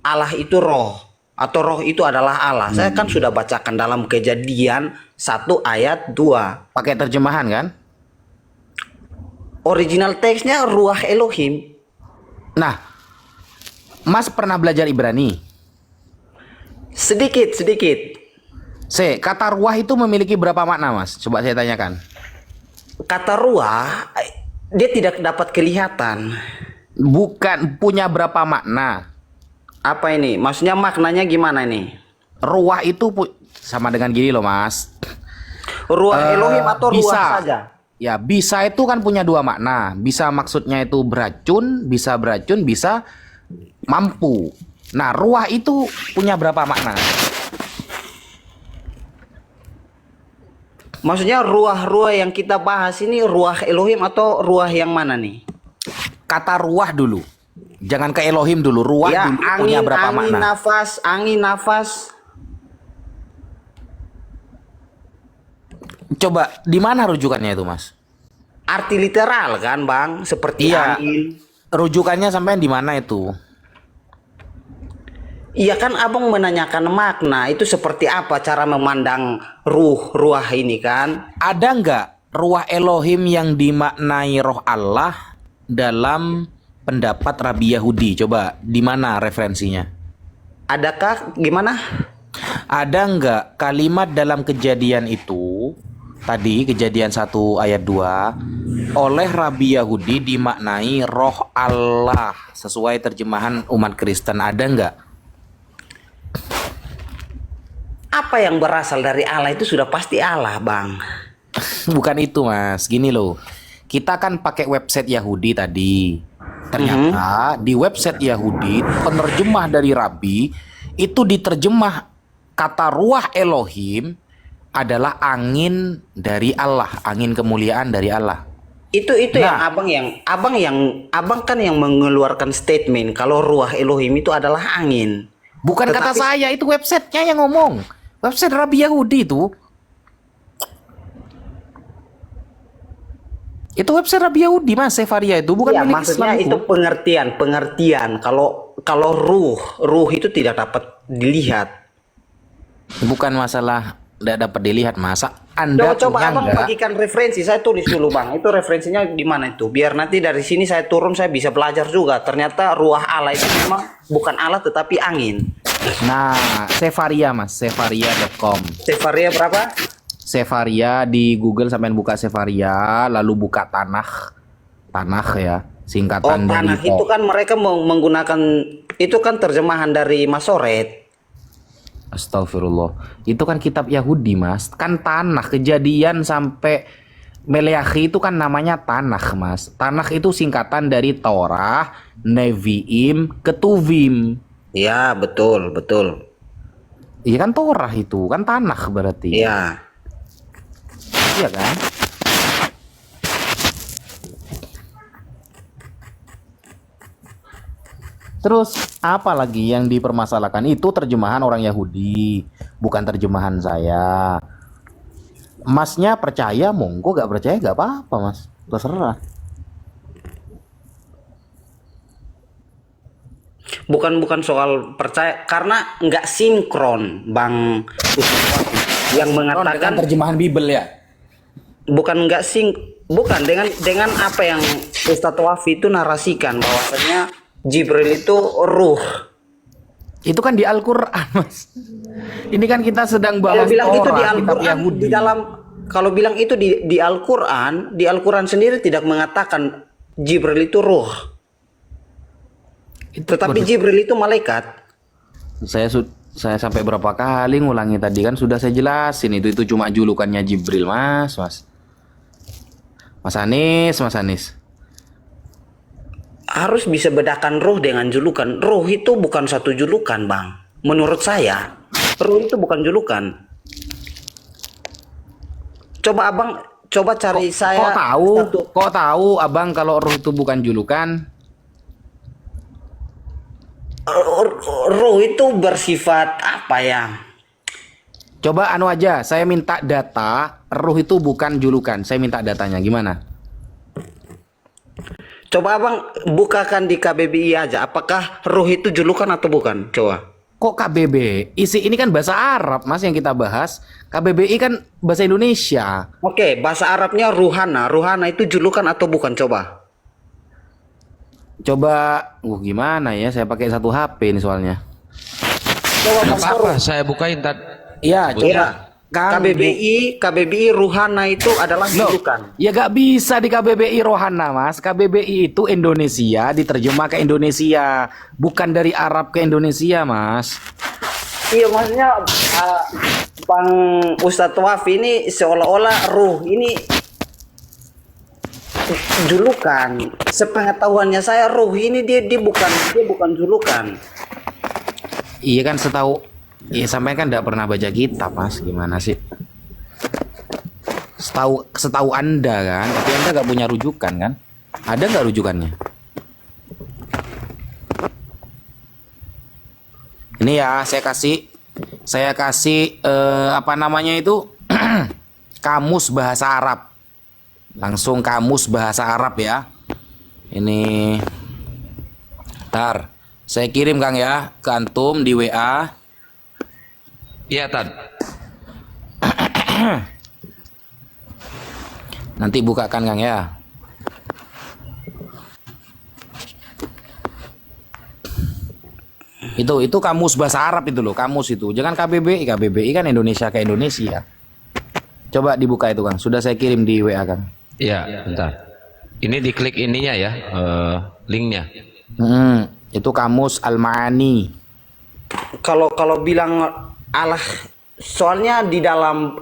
Allah itu roh atau roh itu adalah Allah. Saya kan sudah bacakan dalam Kejadian 1 ayat 2. Pakai terjemahan kan? Original teksnya Ruah Elohim. Nah, mas pernah belajar Ibrani? Sedikit. Kata ruah itu memiliki berapa makna mas? Coba saya tanyakan. Kata ruah dia tidak dapat kelihatan. Bukan, punya berapa makna? Apa ini? Maksudnya maknanya gimana nih? Ruah itu sama dengan gini loh mas. Ruah Elohim atau ruah bisa. saja? Ya bisa itu kan punya dua makna. Bisa maksudnya itu beracun, bisa mampu. Nah ruah itu punya berapa makna? Maksudnya ruah-ruah yang kita bahas ini ruah Elohim atau ruah yang mana nih? Kata ruah dulu. Jangan ke Elohim dulu. Ruah Ya, dulu punya berapa angin, makna? nafas. Coba di mana rujukannya itu mas? Arti literal kan Bang? Seperti Iya. angin. Rujukannya sampai di mana itu? Iya kan abang menanyakan makna itu seperti apa cara memandang ruah ini kan? Ada nggak ruah Elohim yang dimaknai roh Allah dalam pendapat Rabi Yahudi? Coba di mana referensinya? Adakah gimana? Ada nggak kalimat dalam kejadian itu tadi kejadian 1 ayat 2 oleh Rabi Yahudi dimaknai roh Allah sesuai terjemahan umat Kristen? Ada nggak? Apa yang berasal dari Allah itu sudah pasti Allah Bang. Bukan itu mas, gini loh. Kita kan pakai website Yahudi tadi. Ternyata di website Yahudi penerjemah dari Rabi itu diterjemah kata ruah Elohim adalah angin dari Allah, angin kemuliaan dari Allah. Itu Nah. abang kan yang mengeluarkan statement kalau ruah Elohim itu adalah angin. Bukan kata Tetapi- saya, itu websitenya yang ngomong. Website Rabi Yahudi itu. Itu website Rabi Yahudi mas, Sefaria itu bukan Ya, milik maksudnya Islam itu pengertian. Kalau ruh itu tidak dapat dilihat. Bukan masalah tidak dapat dilihat masa. Anda Coba punya abang nggak? bagikan referensi, saya tulis dulu Bang. Itu referensinya di mana itu? Biar nanti dari sini saya turun saya bisa belajar juga. Ternyata ruah Allah itu memang bukan Allah tetapi angin. Nah, Sefaria mas, sefaria.com. Sefaria berapa? Sefaria di Google sampai buka Sefaria, lalu buka tanah ya, Oh, singkatan dari tanah itu kan mereka menggunakan itu kan terjemahan dari Masoret. Astagfirullah. Itu kan kitab Yahudi mas, kan tanah. Kejadian sampai Meleakhi itu kan namanya tanah mas. Tanah itu singkatan dari Torah, Neviim, Ketuvim. Ya, betul. Iya kan Torah itu, kan tanah berarti. Iya. Iya kan? Terus apa lagi yang dipermasalahkan? Itu terjemahan orang Yahudi, bukan terjemahan saya. Masnya percaya, monggo, gak percaya gak apa-apa mas, terserah. Bukan soal percaya, karena nggak sinkron, Bang Ustadz. Yang Dengan mengatakan terjemahan Bible ya. bukan nggak sing, bukan dengan apa yang Ustadz Wafi itu narasikan bahwasanya Jibril itu ruh. Itu kan di Al-Quran mas. Ini kan kita sedang Kalau bahas bilang itu di Torah, kitab Al-Quran, Yahudi. di dalam, kalau bilang itu di Al-Quran, di Al-Quran sendiri tidak mengatakan Jibril itu ruh. Tetapi Jibril itu malaikat. Saya sampai berapa kali ngulangi tadi kan sudah saya jelasin, itu cuma julukannya Jibril mas. Mas Anis. Harus bisa bedakan ruh dengan julukan. Ruh itu bukan satu julukan, Bang. Menurut saya, ruh itu bukan julukan. Coba Abang cari saya Kok tahu abang kalau ruh itu bukan julukan? ruh itu bersifat apa ya? Coba anu aja, saya minta data, ruh itu bukan julukan. Saya minta datanya, gimana? Coba Abang bukakan di KBBI aja. Apakah ruh itu julukan atau bukan? Coba. Kok KBBI? Ini kan bahasa Arab, Mas, yang kita bahas. KBBI kan bahasa Indonesia. Oke, bahasa Arabnya ruhana. Ruhana itu julukan atau bukan? Coba. Coba, gimana ya? Saya pakai satu HP ini soalnya. Coba Nggak Mas Farouk. apa-apa, saya bukain tadi. Iya, coba. Iya. Kang, KBBI ruhana itu adalah julukan. Ya gak bisa di KBBI Rohana mas. KBBI itu Indonesia, diterjemah ke Indonesia, bukan dari Arab ke Indonesia mas. Iya, maksudnya Bang Ustadz Wafi ini seolah-olah ruh ini julukan. Sepengetahuannya saya ruh ini dia bukan julukan. Iya kan setahu, iya sampai kan tidak pernah baca kitab mas, gimana sih? Setahu anda kan, tapi anda nggak punya rujukan kan? Ada nggak rujukannya? Ini ya saya kasih apa namanya itu kamus bahasa Arab, langsung kamus bahasa Arab ya. Ini, ntar saya kirim Kang ya ke antum di WA. Iya, Tan. Nanti bukakan Kang ya. Itu kamus bahasa Arab itu loh, kamus itu. Jangan KBBI kan Indonesia ke Indonesia. Coba dibuka itu Kang. Sudah saya kirim di WA Kang. Iya, bentar. Ini diklik ininya ya, linknya. Itu kamus Al-Ma'ani. Kalau bilang Allah, soalnya di dalam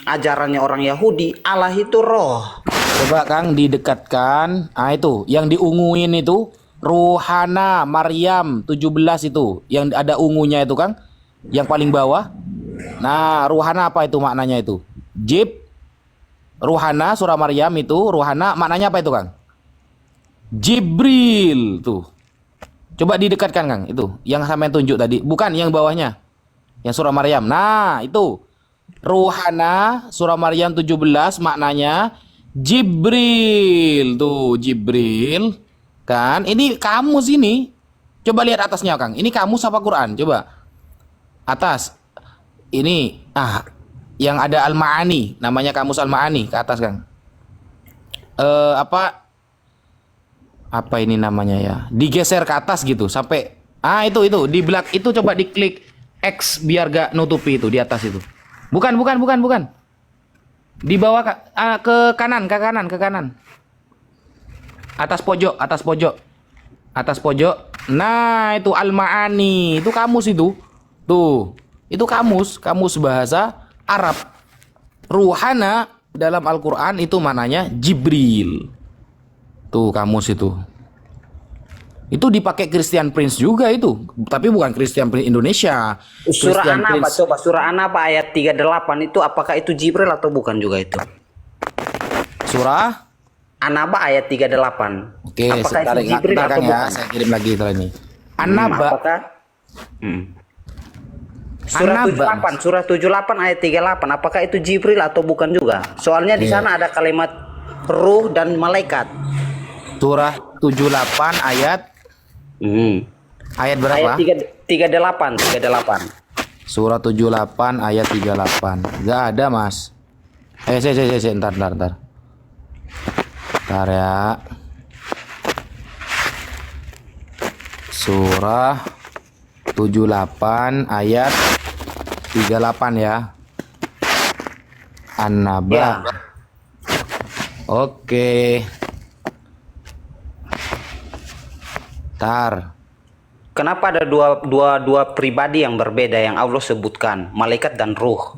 ajarannya orang Yahudi, Allah itu roh. Coba Kang didekatkan. Ah itu yang diunguin itu Ruhana Maryam 17 itu yang ada ungunya itu Kang, yang paling bawah. Nah Ruhana apa itu maknanya itu? Ruhana surah Maryam itu Ruhana maknanya apa itu Kang? Jibril tuh. Coba didekatkan Kang itu yang sampai tunjuk tadi, bukan yang bawahnya, yang surah Maryam. Nah itu Ruhana surah Maryam 17 maknanya Jibril tuh, Jibril kan. Ini kamus ini. Coba lihat atasnya Kang. Ini kamus apa Quran? Coba atas. Ini yang ada Al-Ma'ani, namanya kamus Al-Ma'ani ke atas Kang. Apa ini namanya ya? Digeser ke atas gitu sampai itu di belak itu, coba diklik X biar gak nutupi itu di atas itu. Bukan. Di bawah ke kanan. Atas pojok. Nah, itu Al-Ma'ani, itu kamus itu. Tuh, itu kamus bahasa Arab. Ruhana dalam Al-Qur'an itu maknanya Jibril. Tuh kamus itu. Itu dipakai Christian Prince juga itu, tapi bukan Christian Prince Indonesia. Surah Christian An-Naba, Prince coba surah An-Naba ayat 38 itu apakah itu Jibril atau bukan juga itu? surah. An-Naba ayat 38. Oke, Apakah sebentar, itu Jibril sebentar, atau Kang, ya, bukan? saya kirim lagi setelah ini. An-Naba. Apakah? Surah An-Naba. 78, surah 78 ayat 38. Apakah itu Jibril atau bukan juga? Soalnya di Iya. sana ada kalimat ruh dan malaikat. Surah 78 ayat berapa? Ayat 38. Surah 78 ayat 38. Gak ada, Mas. Saya, ntar. Ntar ya. Surah 78 ayat 38 ya. An-Naba. Ya. Oke. Tar. Kenapa ada dua pribadi yang berbeda yang Allah sebutkan, malaikat dan ruh?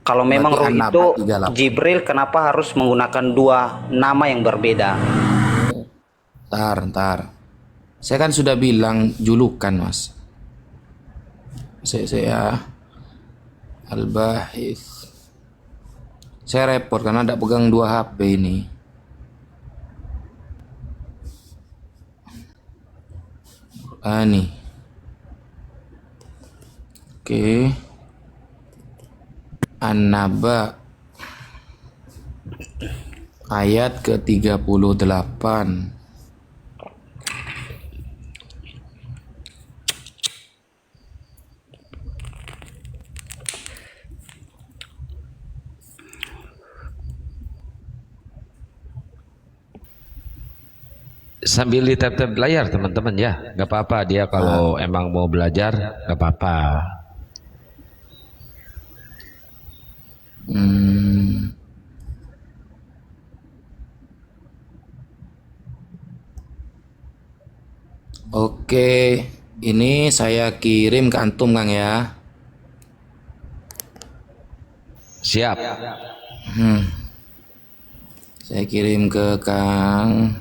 Kalau memang ruh Berarti itu An-Naba 38. Jibril, kenapa harus menggunakan dua nama yang berbeda? Ntar. Saya kan sudah bilang julukan, Mas. Saya Al-Bahis. Saya repot karena ada pegang 2 HP ini. Nih. Oke. An-Naba ayat ke-38. Sambil di tap-tap layar teman-teman ya, nggak apa-apa dia kalau emang mau belajar nggak apa-apa. Oke, ini saya kirim ke antum, Kang ya. Siap. Saya kirim ke Kang.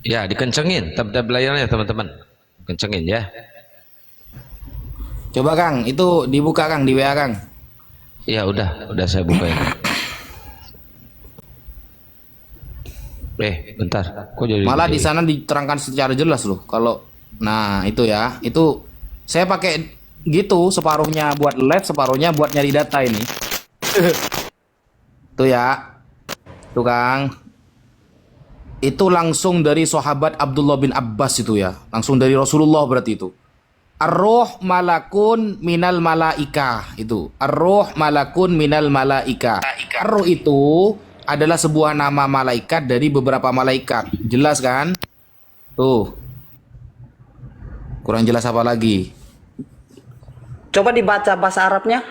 Ya, dikencengin tap-tap layarnya teman-teman. Kencengin ya. Coba Kang, itu dibuka Kang di WA Kang. Ya udah saya bukain. Bentar. Kok jadi Malah di sana diterangkan secara jelas loh. Kalau nah itu ya, itu saya pakai gitu, separuhnya buat live, separuhnya buat nyari data ini. Tuh ya. Tuh Kang. Itu langsung dari sahabat Abdullah bin Abbas itu ya. Langsung dari Rasulullah berarti itu. Ar-ruh malakun minal malaika itu. Ar-ruh malakun minal malaika. Ar-ruh itu adalah sebuah nama malaikat dari beberapa malaikat. Jelas kan? Tuh. Kurang jelas apa lagi? Coba dibaca bahasa Arabnya.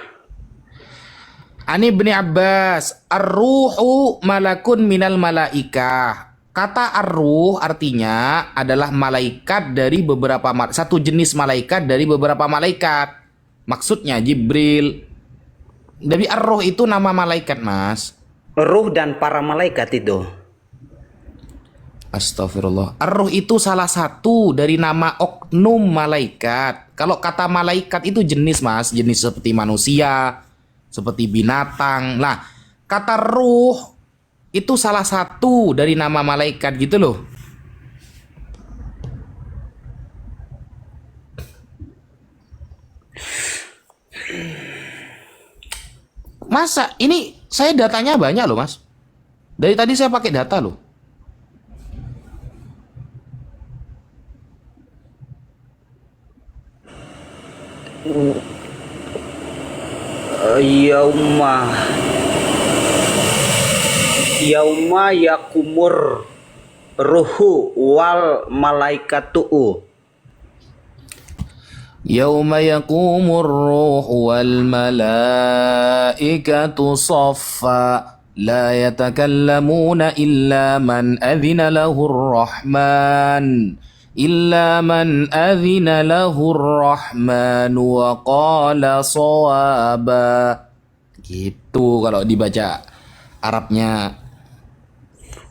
Ani bin Abbas, ar-ruhu malakun minal malaika. Kata ar-ruh artinya adalah malaikat dari satu jenis malaikat dari beberapa malaikat. Maksudnya Jibril. Dari ar-ruh itu nama malaikat, Mas. Ruh dan para malaikat itu. Astagfirullah. Ar-ruh itu salah satu dari nama oknum malaikat. Kalau kata malaikat itu jenis, Mas, jenis seperti manusia, seperti binatang. Nah, kata ruh itu salah satu dari nama malaikat gitu loh. Masa ini saya datanya banyak loh, Mas. Dari tadi saya pakai data loh. Yauma yakumur ruhu wal malaikatu. Yauma yaqumur ruhu wal malaikatu saffa la yatakallamuna illa man adhina lahur rahman. illa man adzina lahur rahmanu wa qala shawaba. Gitu kalau dibaca Arabnya.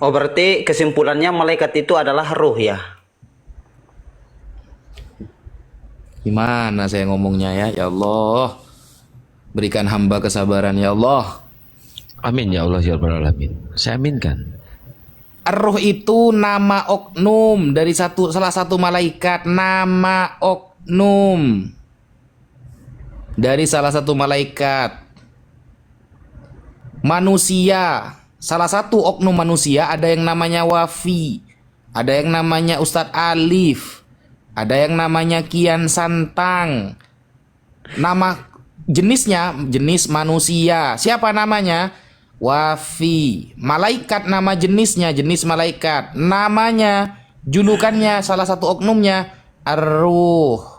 Oh, berarti kesimpulannya malaikat itu adalah ruh ya. Gimana saya ngomongnya ya? Ya Allah, berikan hamba kesabaran ya Allah. Amin ya Allah ya Rabbal alamin. Saya aminkan. Ar-Ruh itu nama oknum dari salah satu malaikat, nama oknum dari salah satu malaikat. Manusia, salah satu oknum manusia ada yang namanya Wafi, ada yang namanya Ustadz Alif, ada yang namanya Kian Santang. Nama jenisnya jenis manusia. Siapa namanya? Wafi. Malaikat nama jenisnya jenis malaikat. Namanya, julukannya salah satu oknumnya Ar-Ruh.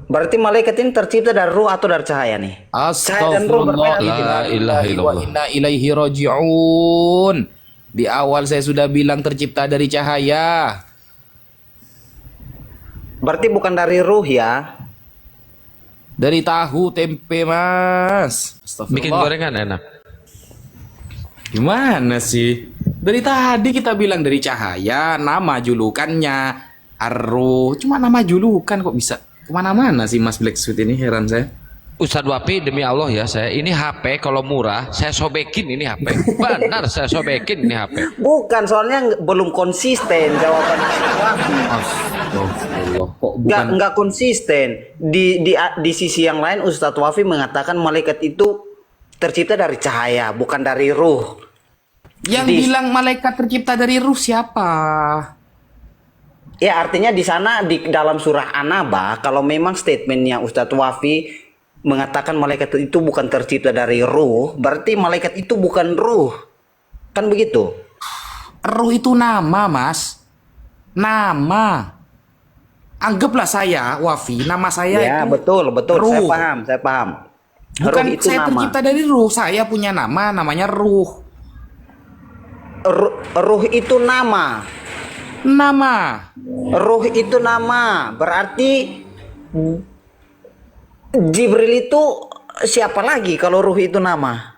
Berarti malaikat ini tercipta dari ruh atau dari cahaya nih? Cahaya dan ruh Astagfirullah, berbeda. La ilaha wa illallah. inna ilaihi raji'un. Di awal saya sudah bilang tercipta dari cahaya. Berarti bukan dari ruh ya? Dari tahu tempe, Mas. Bikin Astagfirullah. gorengan enak. Gimana sih? Dari tadi kita bilang dari cahaya, nama julukannya Ar-Ruh. Cuma nama julukan kok bisa kemana-mana sih Mas Black Sweet ini, heran saya. Ustadz Wafi, demi Allah ya, saya ini HP kalau murah saya sobekin ini HP. Benar, saya sobekin ini HP. Bukan, soalnya belum konsisten jawaban Wafi. Astagfirullah, kok bukan Nggak konsisten. Di sisi yang lain Ustadz Wafi mengatakan malaikat itu tercipta dari cahaya, bukan dari ruh. yang Di- bilang malaikat tercipta dari ruh siapa? Ya, artinya di sana di dalam surah An-Naba, kalau memang statementnya Ustadz Wafi mengatakan malaikat itu bukan tercipta dari ruh, berarti malaikat itu bukan ruh. Kan begitu? Ruh itu nama, Mas. Nama. Anggaplah saya, Wafi, nama saya Ya, itu betul. ruh. Saya paham. Bukan Ruh itu saya nama. tercipta dari ruh, saya punya nama, namanya ruh. Ruh itu nama. Nama. Ruh itu nama. Berarti Jibril itu siapa lagi kalau ruh itu nama?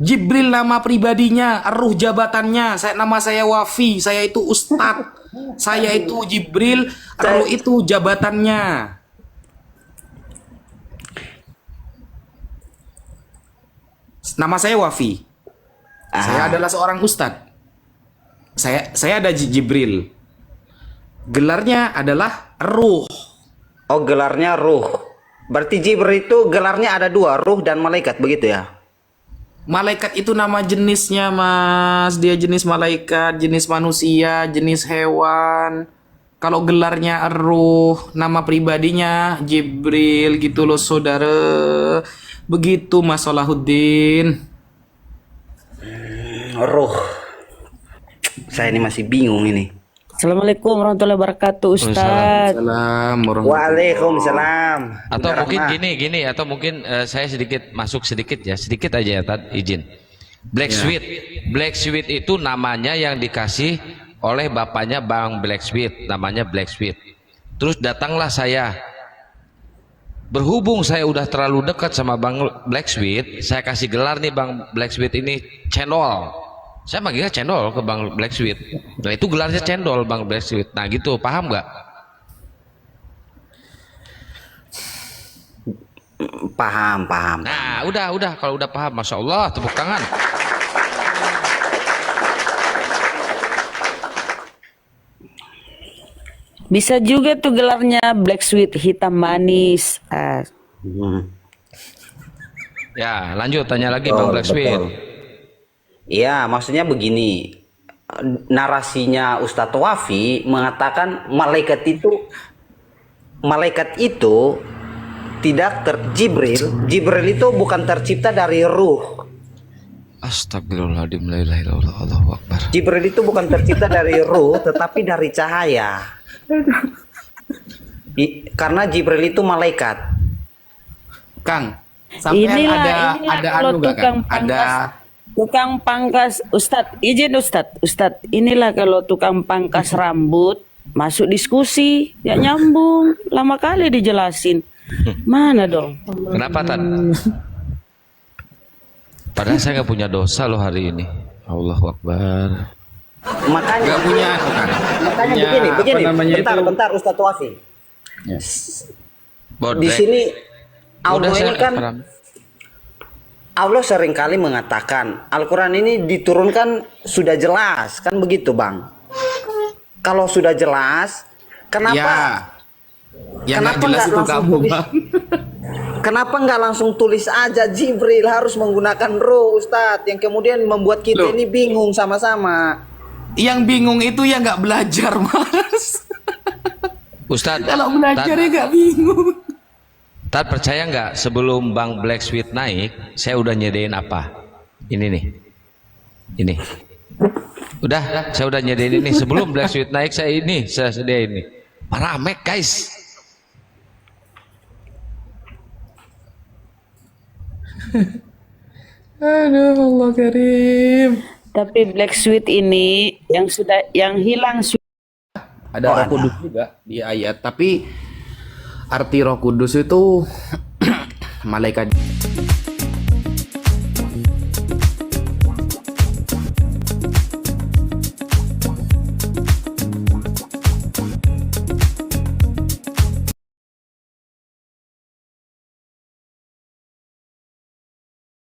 Jibril nama pribadinya, ruh jabatannya. Nama saya Wafi, saya itu Ustadz. Saya itu Jibril, ruh itu jabatannya. Nama saya Wafi. Saya adalah seorang Ustadz. Saya ada Jibril. Gelarnya adalah ruh. Oh, gelarnya ruh. Berarti Jibril itu gelarnya ada dua, ruh dan malaikat, begitu ya? Malaikat itu nama jenisnya, Mas. Dia jenis malaikat, jenis manusia, jenis hewan. Kalau gelarnya ruh, nama pribadinya Jibril gitu loh, saudara. Begitu, Mas Salahuddin. Ruh. Saya ini masih bingung ini. Assalamualaikum warahmatullahi wabarakatuh, Ustadz. Salam warahmatullahi. Waalaikumsalam. Atau Benar, mungkin Rahma. gini, atau mungkin saya sedikit masuk sedikit aja ya, Tad, izin. Black Sweet, Black Sweet itu namanya yang dikasih oleh bapaknya Bang Black Sweet, namanya Black Sweet. Terus datanglah saya. Berhubung saya udah terlalu dekat sama Bang Black Sweet, saya kasih gelar nih Bang Black Sweet ini cendol. Saya manggilnya cendol ke Bang Black Sweet. Nah itu gelarnya cendol Bang Black Sweet. Nah gitu, paham nggak? Paham. Nah udah kalau udah paham, masya Allah, tepuk tangan. Bisa juga tuh gelarnya Black Sweet, hitam manis. Ya lanjut, tanya lagi Bang Black Sweet. Iya, maksudnya begini. Narasinya Ustadz Wafi mengatakan malaikat itu tidak Jibril itu bukan tercipta dari ruh. Astagfirullahaladzim, la ilaha illallah, Allahu Akbar. Jibril itu bukan tercipta dari ruh, tetapi dari cahaya. Karena Jibril itu malaikat. Kang, sampai Inilah ada kalau anu nggak, Kang? tukang pangkas. Tukang pangkas, Ustadz, izin Ustadz, inilah kalau tukang pangkas rambut masuk diskusi, ya nyambung, lama kali dijelasin. Mana dong? Kenapa Tan? Padahal saya nggak punya dosa loh hari ini. Allahu Akbar. Makanya Nggak punya, bukan. makanya Punya, begini, apa namanya bentar Ustadz Wafi. Yes. Di Bodrek. sini Allah Udah, saya ini kan paham. Allah seringkali mengatakan Al-Quran ini diturunkan sudah jelas, kan begitu Bang? Kalau sudah jelas, kenapa Ya nggak kenapa jelas nggak itu langsung kamu, tulis? Bang. Kenapa nggak langsung tulis aja Jibril harus menggunakan roh Ustadz, yang kemudian membuat kita Loh. ini bingung sama-sama. Yang bingung itu ya nggak belajar, Mas. Ustadz, Kalau belajar ya nggak bingung. Tad percaya nggak sebelum Bang Black Sweet naik, saya udah nyedain apa? Ini nih, ini. Udah, saya udah nyedain ini. Sebelum Black Sweet naik, saya sediain ini. Paramek guys. Aduh, Allah Karim. Tapi Black Sweet ini yang hilang Ada Roh Kudus juga di ayat, tapi arti Roh Kudus itu malaikat.